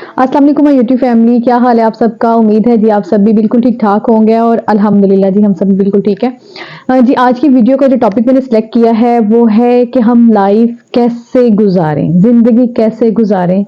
अस्सलाम वालेकुम YouTube family, क्या हाल है आप सबका। उम्मीद है जी आप सब भी बिल्कुल ठीक ठाक होंगे और अल्हम्दुलिल्लाह जी हम सब भी बिल्कुल ठीक है। जी आज की वीडियो का जो टॉपिक मैंने सेलेक्ट किया है वो है कि हम लाइफ कैसे गुजारें, ज़िंदगी कैसे गुजारें,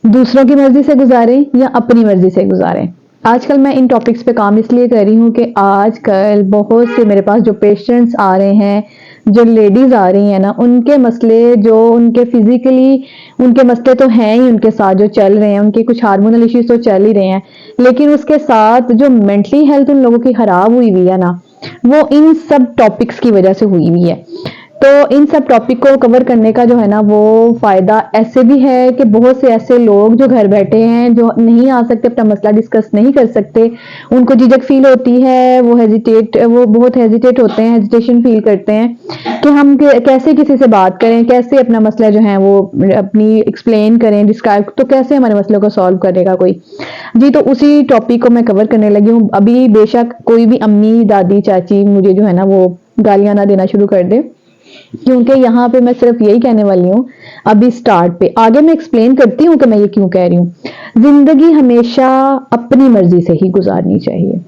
दूसरों की मर्ज़ी से गुजारें या अपनी मर्ज़ी से गुजारें। आजकल मैं इन टॉपिक्स पे काम इसलिए कर रही हूँ कि आजकल बहुत से मेरे पास जो पेशेंट्स आ रहे हैं, जो लेडीज़ आ रही हैं ना, उनके मसले जो उनके फिज़िकली उनके मसले तो हैं ही, उनके साथ जो चल रहे हैं, उनके कुछ हार्मोनल इश्यूज़ तो चल ही रहे हैं, लेकिन उसके साथ जो मेंटली हेल्थ उन लोगों की खराब हुई हुई है ना, वो इन सब टॉपिक्स की वजह से हुई हुई है। तो इन सब टॉपिक को कवर करने का जो है ना वो फ़ायदा ऐसे भी है कि बहुत से ऐसे लोग जो घर बैठे हैं, जो नहीं आ सकते, अपना मसला डिस्कस नहीं कर सकते, उनको झिझक फील होती है, वो बहुत हेजिटेट होते हैं, हेजिटेशन फील करते हैं कि हम कैसे किसी से बात करें, कैसे अपना मसला जो है वो अपनी एक्सप्लेन करें, डिस्क्राइब, तो कैसे हमारे मसलों को सॉल्व करेगा कोई। जी तो उसी टॉपिक को मैं कवर करने लगी हूँ। अभी बेशक कोई भी अम्मी, दादी, चाची मुझे जो है ना वो गालियां ना देना शुरू कर दे, क्योंकि यहाँ पे मैं सिर्फ यही कहने वाली हूँ अभी स्टार्ट पे। आगे मैं एक्सप्लेन करती हूँ कि मैं ये क्यों कह रही हूँ। जिंदगी हमेशा अपनी मर्जी से ही गुजारनी चाहिए।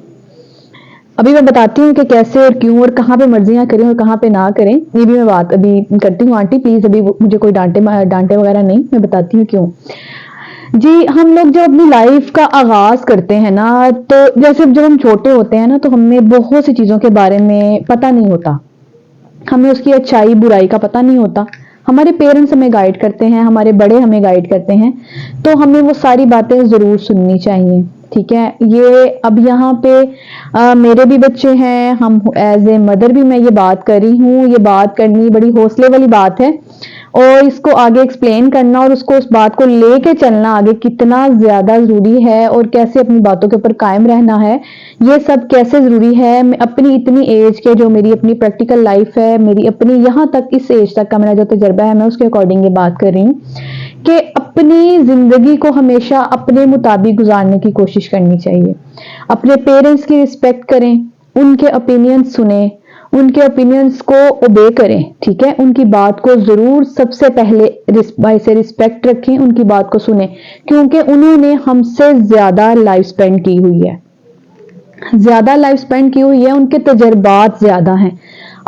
अभी मैं बताती हूँ कि कैसे और क्यों और कहाँ पे मर्जियां करें और कहाँ पे ना करें, ये भी मैं बात अभी करती हूँ। आंटी प्लीज अभी मुझे कोई डांटे वगैरह नहीं, मैं बताती हूँ क्यों। जी हम लोग जब अपनी लाइफ का आगाज करते हैं ना, तो जैसे जब हम छोटे होते हैं ना, तो हमें बहुत सी चीजों के बारे में पता नहीं होता, हमें उसकी अच्छाई बुराई का पता नहीं होता। हमारे पेरेंट्स हमें गाइड करते हैं, हमारे बड़े हमें गाइड करते हैं, तो हमें वो सारी बातें ज़रूर सुननी चाहिए। ठीक है, ये अब यहाँ पे मेरे भी बच्चे हैं, हम एज ए मदर भी मैं ये बात कर रही हूँ। ये बात करनी बड़ी हौसले वाली बात है और इसको आगे एक्सप्लेन करना और उसको उस बात को लेके चलना आगे कितना ज़्यादा ज़रूरी है और कैसे अपनी बातों के ऊपर कायम रहना है, ये सब कैसे ज़रूरी है। मैं अपनी इतनी एज के जो मेरी अपनी प्रैक्टिकल लाइफ है, मेरी अपनी यहाँ तक इस एज तक का मेरा जो तजर्बा है, मैं उसके अकॉर्डिंग ये बात कर रही हूँ कि अपनी ज़िंदगी को हमेशा अपने मुताबिक गुजारने की कोशिश करनी चाहिए। अपने पेरेंट्स की रिस्पेक्ट करें, उनके ओपिनियन सुने, उनके ओपिनियंस को ओबे करें। ठीक है, उनकी बात को जरूर सबसे पहले से रिस्पेक्ट रखें, उनकी बात को सुने, क्योंकि उन्होंने हमसे ज्यादा लाइफ स्पेंड की हुई है, ज्यादा लाइफ स्पेंड की हुई है, उनके तजर्बात ज्यादा हैं।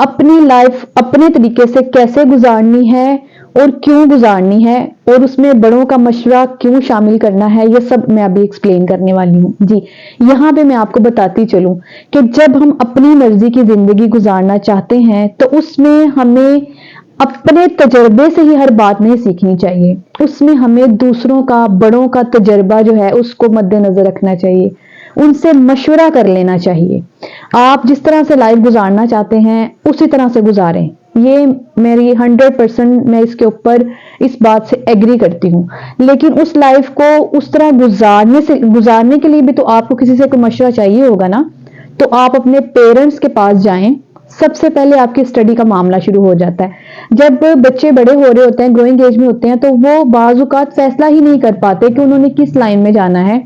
अपनी लाइफ अपने तरीके से कैसे गुजारनी है और क्यों गुजारनी है और उसमें बड़ों का मशवरा क्यों शामिल करना है, ये सब मैं अभी एक्सप्लेन करने वाली हूँ। जी यहाँ पे मैं आपको बताती चलूं कि जब हम अपनी मर्जी की जिंदगी गुजारना चाहते हैं तो उसमें हमें अपने तजर्बे से ही हर बात नहीं सीखनी चाहिए, उसमें हमें दूसरों का, बड़ों का तजर्बा जो है उसको मद्देनजर रखना चाहिए, उनसे मशवरा कर लेना चाहिए। आप जिस तरह से लाइफ गुजारना चाहते हैं उसी तरह से गुजारें, ये मेरी 100% मैं इसके ऊपर इस बात से एग्री करती हूँ। लेकिन उस लाइफ को उस तरह गुजारने के लिए भी तो आपको किसी से कोई मशवरा चाहिए होगा ना। तो आप अपने पेरेंट्स के पास जाएं। सबसे पहले आपकी स्टडी का मामला शुरू हो जाता है। जब बच्चे बड़े हो रहे होते हैं, ग्रोइंग एज में होते हैं, तो वो बाजुकात फैसला ही नहीं कर पाते कि उन्होंने किस लाइन में जाना है,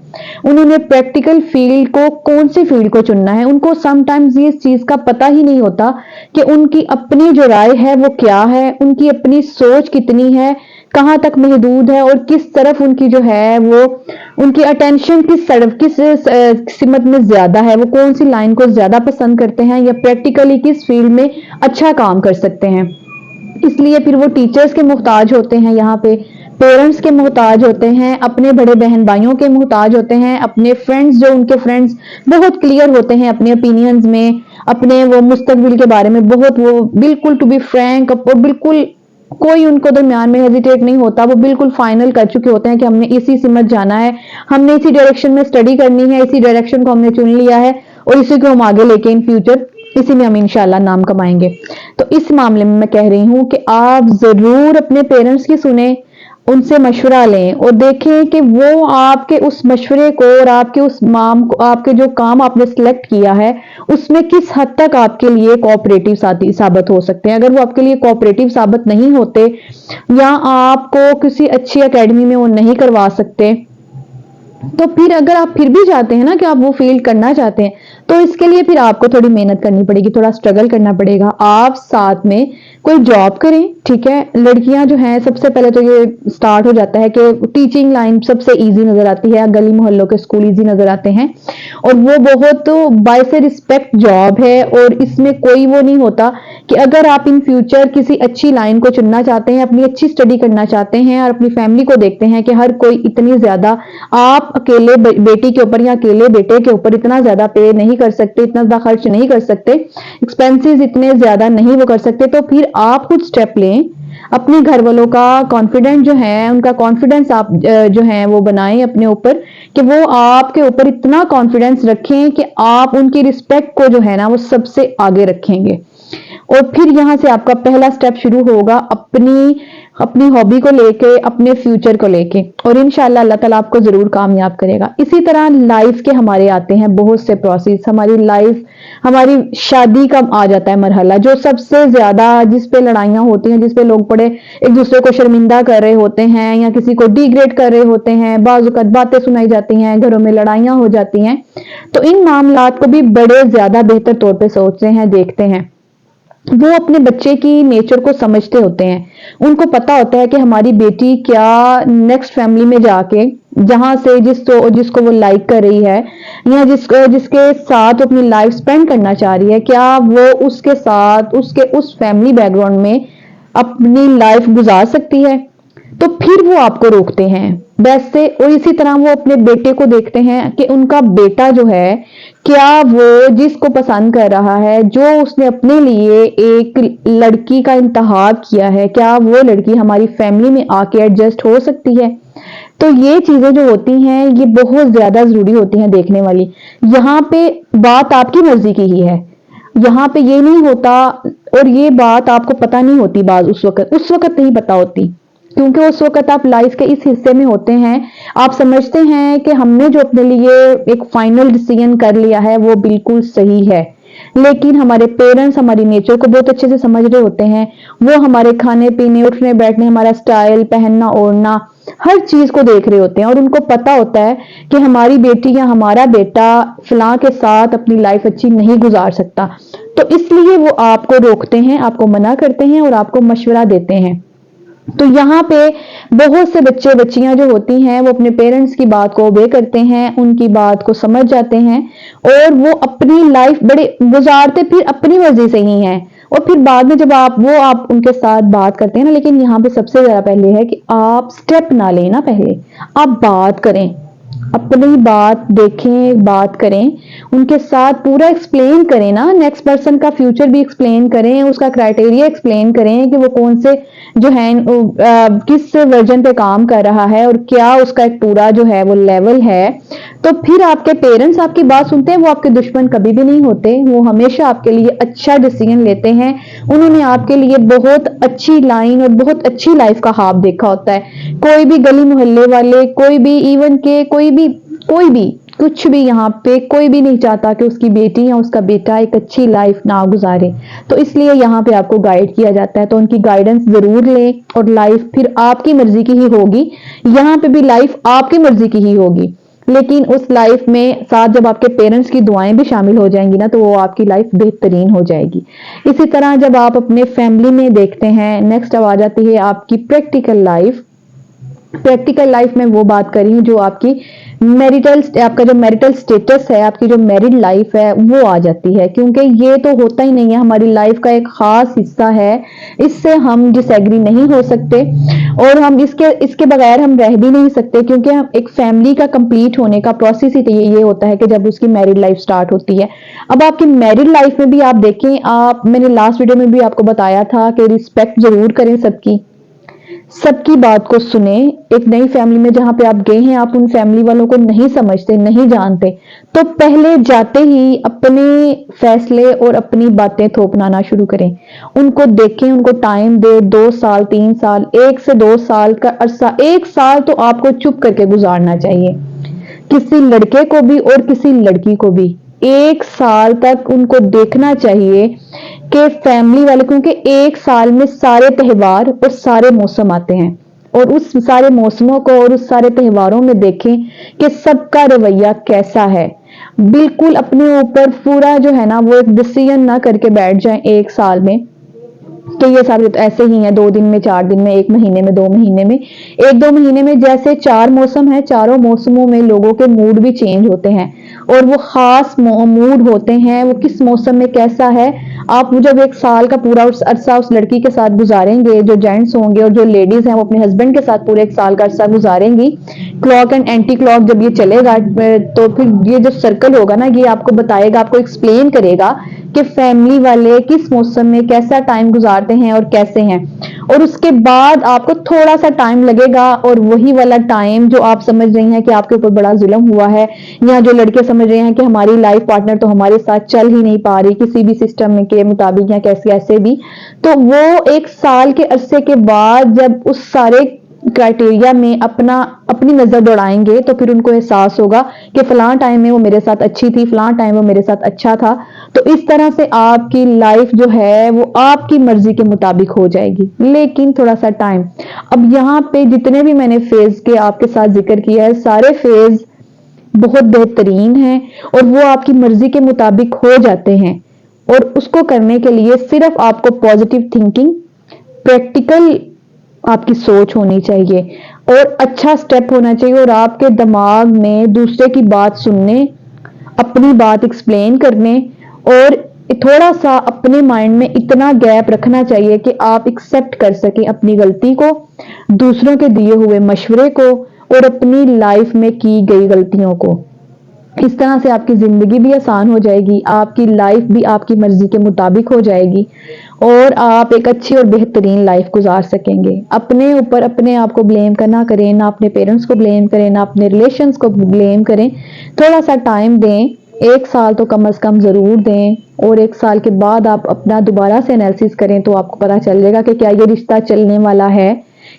उन्होंने प्रैक्टिकल फील्ड को, कौन सी फील्ड को चुनना है। उनको समटाइम्स ये चीज का पता ही नहीं होता कि उनकी अपनी जो राय है वो क्या है, उनकी अपनी सोच कितनी है, कहाँ तक महदूद है और किस तरफ उनकी जो है वो, उनकी अटेंशन किस सिमत में ज्यादा है, वो कौन सी लाइन को ज्यादा पसंद करते हैं या प्रैक्टिकली किस फील्ड में अच्छा काम कर सकते हैं। इसलिए फिर वो टीचर्स के मोहताज होते हैं, यहाँ पे पेरेंट्स के मोहताज होते हैं, अपने बड़े बहन भाइयों के मोहताज होते हैं, अपने फ्रेंड्स, जो उनके फ्रेंड्स बहुत क्लियर होते हैं अपने ओपिनियंस में, अपने वो मुस्तकबिल के बारे में बहुत, वो बिल्कुल टू बी फ्रैंक, और बिल्कुल कोई उनको दरमियान में हेजिटेट नहीं होता, वो बिल्कुल फाइनल कर चुके होते हैं कि हमने इसी सिमत जाना है, हमने इसी डायरेक्शन में स्टडी करनी है, इसी डायरेक्शन को हमने चुन लिया है और इसी को हम आगे लेके इन फ्यूचर इसी में हम इंशाल्लाह नाम कमाएंगे। तो इस मामले में मैं कह रही हूं कि आप जरूर अपने पेरेंट्स की सुने, उनसे मशवरा लें और देखें कि वो आपके उस मशवरे को और आपके उस माम को, आपके जो काम आपने सिलेक्ट किया है उसमें किस हद तक आपके लिए कोऑपरेटिव साबित हो सकते हैं। अगर वो आपके लिए कोऑपरेटिव साबित नहीं होते या आपको किसी अच्छी एकेडमी में वो नहीं करवा सकते, तो फिर अगर आप फिर भी चाहते हैं ना कि आप वो फील्ड करना चाहते हैं, तो इसके लिए फिर आपको थोड़ी मेहनत करनी पड़ेगी, थोड़ा स्ट्रगल करना पड़ेगा। आप साथ में कोई जॉब करें, ठीक है। लड़कियां जो हैं सबसे पहले तो ये स्टार्ट हो जाता है कि टीचिंग लाइन सबसे इजी नजर आती है, गली मोहल्लों के स्कूल इजी नजर आते हैं और वो बहुत बाय से रिस्पेक्ट जॉब है। और इसमें कोई वो नहीं होता कि अगर आप इन फ्यूचर किसी अच्छी लाइन को चुनना चाहते हैं, अपनी अच्छी स्टडी करना चाहते हैं और अपनी फैमिली को देखते हैं कि हर कोई इतनी ज्यादा आप अकेले बेटी के ऊपर या अकेले बेटे के ऊपर इतना ज्यादा पे नहीं कर सकते, इतना ज्यादा खर्च नहीं कर सकते, एक्सपेंसेस इतने ज्यादा नहीं वो कर सकते, तो फिर आप खुद स्टेप लें। अपने घर वालों का कॉन्फिडेंस जो है, उनका कॉन्फिडेंस आप जो है वो बनाएं अपने ऊपर, कि वो आपके ऊपर इतना कॉन्फिडेंस रखें कि आप उनकी रिस्पेक्ट को जो है ना वो सबसे आगे रखेंगे। और फिर यहां से आपका पहला स्टेप शुरू होगा अपनी हॉबी को लेके, अपने फ्यूचर को लेके, और इंशाल्लाह अल्लाह ताला आपको जरूर कामयाब करेगा। इसी तरह लाइफ के हमारे आते हैं बहुत से प्रोसेस। हमारी लाइफ, हमारी शादी का आ जाता है मरहला, जो सबसे ज्यादा जिस पे लड़ाइयां होती हैं, जिस पे लोग बड़े एक दूसरे को शर्मिंदा कर रहे होते हैं या किसी को डिग्रेड कर रहे होते हैं, बाजुकत बातें सुनाई जाती हैं, घरों में लड़ाइयां हो जाती हैं। तो इन मामलात को भी बड़े ज्यादा बेहतर तौर पे सोचते हैं, देखते हैं। वो अपने बच्चे की नेचर को समझते होते हैं, उनको पता होता है कि हमारी बेटी क्या नेक्स्ट फैमिली में जाके, जहां से जिसको वो लाइक कर रही है या जिसके साथ अपनी लाइफ स्पेंड करना चाह रही है, क्या वो उसके साथ उसके उस फैमिली बैकग्राउंड में अपनी लाइफ गुजार सकती है। तो फिर वो आपको रोकते हैं वैसे। और इसी तरह वो अपने बेटे को देखते हैं कि उनका बेटा जो है, क्या वो जिसको पसंद कर रहा है, जो उसने अपने लिए एक लड़की का इंतखाब किया है, क्या वो लड़की हमारी फैमिली में आके एडजस्ट हो सकती है। तो ये चीजें जो होती हैं ये बहुत ज्यादा जरूरी होती हैं देखने वाली। यहाँ पे बात आपकी मर्जी की ही है, यहाँ पे ये नहीं होता, और ये बात आपको पता नहीं होती, बात उस वक्त नहीं पता होती, क्योंकि उस वक्त आप लाइफ के इस हिस्से में होते हैं। आप समझते हैं कि हमने जो अपने लिए एक फाइनल डिसीजन कर लिया है वो बिल्कुल सही है, लेकिन हमारे पेरेंट्स हमारी नेचर को बहुत अच्छे से समझ रहे होते हैं। वो हमारे खाने पीने, उठने बैठने, हमारा स्टाइल, पहनना ओढ़ना, हर चीज को देख रहे होते हैं, और उनको पता होता है कि हमारी बेटी या हमारा बेटा फलां के साथ अपनी लाइफ अच्छी नहीं गुजार सकता। तो इसलिए वो आपको रोकते हैं, आपको मना करते हैं और आपको मशवरा देते हैं। तो यहाँ पे बहुत से बच्चे बच्चियां जो होती हैं वो अपने पेरेंट्स की बात को ओबे करते हैं, उनकी बात को समझ जाते हैं और वो अपनी लाइफ बड़े गुजारते फिर अपनी मर्जी से ही हैं। और फिर बाद में जब आप उनके साथ बात करते हैं ना, लेकिन यहाँ पे सबसे ज्यादा पहले है कि आप स्टेप ना लें ना, पहले आप बात करें, अपनी बात देखें, बात करें, उनके साथ पूरा एक्सप्लेन करें ना, नेक्स्ट पर्सन का फ्यूचर भी एक्सप्लेन करें, उसका क्राइटेरिया एक्सप्लेन करें कि वो कौन से जो है किस वर्जन पे काम कर रहा है और क्या उसका एक पूरा जो है वो लेवल है। तो फिर आपके पेरेंट्स आपकी बात सुनते हैं, वो आपके दुश्मन कभी भी नहीं होते, वो हमेशा आपके लिए अच्छा डिसीजन लेते हैं। उन्होंने आपके लिए बहुत अच्छी लाइन और बहुत अच्छी लाइफ का ख्वाब देखा होता है। कोई भी गली मोहल्ले वाले, कोई भी इवन के कोई भी कुछ भी यहाँ पे कोई भी नहीं चाहता कि उसकी बेटी या उसका बेटा एक अच्छी लाइफ ना गुजारे। तो इसलिए यहाँ पे आपको गाइड किया जाता है, तो उनकी गाइडेंस जरूर लें और लाइफ फिर आपकी मर्जी की ही होगी। यहाँ पे भी लाइफ आपकी मर्जी की ही होगी, लेकिन उस लाइफ में साथ जब आपके पेरेंट्स की दुआएं भी शामिल हो जाएंगी ना, तो वो आपकी लाइफ बेहतरीन हो जाएगी। इसी तरह जब आप अपने फैमिली में देखते हैं, नेक्स्ट अब आ जाती है आपकी प्रैक्टिकल लाइफ। प्रैक्टिकल लाइफ में वो बात कर रही हूँ जो आपकी आपका जो मैरिटल स्टेटस है, आपकी जो मैरिड लाइफ है वो आ जाती है, क्योंकि ये तो होता ही नहीं है, हमारी लाइफ का एक खास हिस्सा है, इससे हम डिसएग्री नहीं हो सकते और हम इसके बगैर हम रह भी नहीं सकते, क्योंकि हम एक फैमिली का कंप्लीट होने का प्रोसेस ही ये होता है कि जब उसकी मैरिड लाइफ स्टार्ट होती है। अब आपकी मैरिड लाइफ में भी आप देखें, मैंने लास्ट वीडियो में भी आपको बताया था कि रिस्पेक्ट जरूर करें सबकी बात को सुने। एक नई फैमिली में जहां पे आप गए हैं, आप उन फैमिली वालों को नहीं समझते, नहीं जानते, तो पहले जाते ही अपने फैसले और अपनी बातें थोपना ना शुरू करें। उनको देखें, उनको टाइम दे, 2 साल 3 साल, 1 से 2 साल का अरसा, 1 साल तो आपको चुप करके गुजारना चाहिए, किसी लड़के को भी और किसी लड़की को भी 1 साल तक उनको देखना चाहिए कि फैमिली वाले, क्योंकि 1 साल में सारे त्योहार और सारे मौसम आते हैं, और उस सारे मौसमों को और उस सारे त्योहारों में देखें कि सबका रवैया कैसा है। बिल्कुल अपने ऊपर पूरा जो है ना वो एक डिसीजन ना करके बैठ जाएं एक साल में तो ये सारे तो ऐसे ही हैं, 2 दिन में, 4 दिन में, 1 महीने में, 2 महीने में, 1-2 महीने में। जैसे 4 मौसम है, चारों मौसमों में लोगों के मूड भी चेंज होते हैं और वो खास मूड होते हैं, वो किस मौसम में कैसा है। आप जब 1 साल का पूरा अरसा उस लड़की के साथ गुजारेंगे, जो जेंट्स होंगे और जो लेडीज हैं वो अपने हस्बैंड के साथ पूरे 1 साल का अरसा गुजारेंगी, क्लॉक एंड एंटी क्लॉक जब ये चलेगा तो फिर ये जो सर्कल होगा ना, ये आपको बताएगा, आपको एक्सप्लेन करेगा कि फैमिली वाले किस मौसम में कैसा टाइम गुजारते हैं और कैसे हैं। और उसके बाद आपको थोड़ा सा टाइम लगेगा और वही वाला टाइम जो आप समझ रही हैं कि आपके ऊपर बड़ा जुल्म हुआ है, या जो लड़के समझ रहे हैं कि हमारी लाइफ पार्टनर तो हमारे साथ चल ही नहीं पा रही किसी भी सिस्टम के मुताबिक या कैसे ऐसे भी, तो वो 1 साल के अरसे के बाद जब उस सारे क्राइटेरिया में अपनी नजर दौड़ाएंगे तो फिर उनको एहसास होगा कि फलां टाइम में वो मेरे साथ अच्छी थी, फलां टाइम वो मेरे साथ अच्छा था। तो इस तरह से आपकी लाइफ जो है वो आपकी मर्जी के मुताबिक हो जाएगी, लेकिन थोड़ा सा टाइम। अब यहाँ पे जितने भी मैंने फेज के आपके साथ जिक्र किया है, सारे फेज बहुत बेहतरीन हैं और वो आपकी मर्जी के मुताबिक हो जाते हैं। और उसको करने के लिए सिर्फ आपको पॉजिटिव थिंकिंग, प्रैक्टिकल आपकी सोच होनी चाहिए और अच्छा स्टेप होना चाहिए, और आपके दिमाग में दूसरे की बात सुनने, अपनी बात एक्सप्लेन करने और थोड़ा सा अपने माइंड में इतना गैप रखना चाहिए कि आप एक्सेप्ट कर सकें अपनी गलती को, दूसरों के दिए हुए मशवरे को और अपनी लाइफ में की गई गलतियों को। इस तरह से आपकी जिंदगी भी आसान हो जाएगी, आपकी लाइफ भी आपकी मर्जी के मुताबिक हो जाएगी और आप एक अच्छी और बेहतरीन लाइफ गुजार सकेंगे। अपने ऊपर अपने आप को ब्लेम करना करें, ना अपने पेरेंट्स को ब्लेम करें, ना अपने रिलेशंस को ब्लेम करें। थोड़ा सा टाइम दें, 1 साल तो कम से कम जरूर दें, और 1 साल के बाद आप अपना दोबारा से एनालिसिस करें तो आपको पता चल जाएगा कि क्या ये रिश्ता चलने वाला है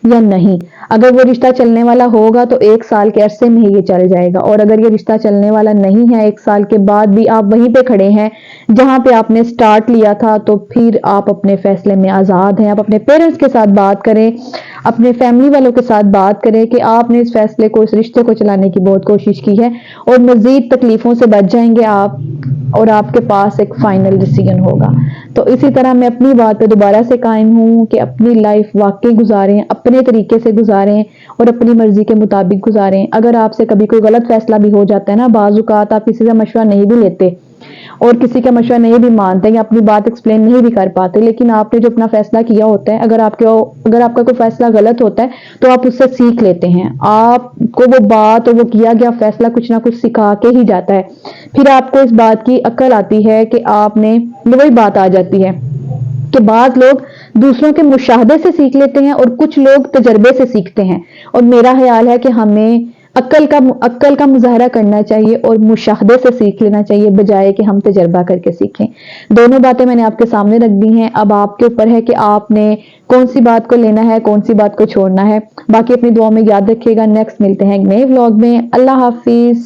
या नहीं। अगर वो रिश्ता चलने वाला होगा तो 1 साल के अरसे में ही ये चल जाएगा, और अगर ये रिश्ता चलने वाला नहीं है, 1 साल के बाद भी आप वहीं पे खड़े हैं जहां पे आपने स्टार्ट लिया था, तो फिर आप अपने फैसले में आजाद हैं। आप अपने पेरेंट्स के साथ बात करें, अपने फैमिली वालों के साथ बात करें कि आपने इस फैसले को, इस रिश्ते को चलाने की बहुत कोशिश की है और मजीद तकलीफों से बच जाएंगे आप, और आपके पास एक फाइनल डिसीजन होगा। तो इसी तरह मैं अपनी बात पे दोबारा से कायम हूँ कि अपनी लाइफ वाकई गुजारें, अपने तरीके से गुजारें और अपनी मर्जी के मुताबिक गुजारें। अगर आपसे कभी कोई गलत फैसला भी हो जाता है ना, बाज़ औक़ात आप किसी का मशवरा नहीं भी लेते और किसी का मशवरा नहीं भी मानते या अपनी बात एक्सप्लेन नहीं भी कर पाते, लेकिन आपने जो अपना फैसला किया होता है, अगर आपका कोई फैसला गलत होता है तो आप उससे सीख लेते हैं। आपको वो बात और वो किया गया फैसला कुछ ना कुछ सिखा के ही जाता है। फिर आपको इस बात की अक्ल आती है कि आपने, वही बात आ जाती है कि बाज़ लोग दूसरों के मुशाहदे से सीख लेते हैं और कुछ लोग तजर्बे से सीखते हैं। और मेरा ख्याल है कि हमें अक्ल का मुजाहरा करना चाहिए और मुशाहदे से सीख लेना चाहिए, बजाय कि हम तजर्बा करके सीखें। दोनों बातें मैंने आपके सामने रख दी हैं, अब आपके ऊपर है कि आपने कौन सी बात को लेना है, कौन सी बात को छोड़ना है। बाकी अपनी दुआ में याद रखिएगा। नेक्स्ट मिलते हैं एक नए व्लॉग में। अल्लाह हाफिज।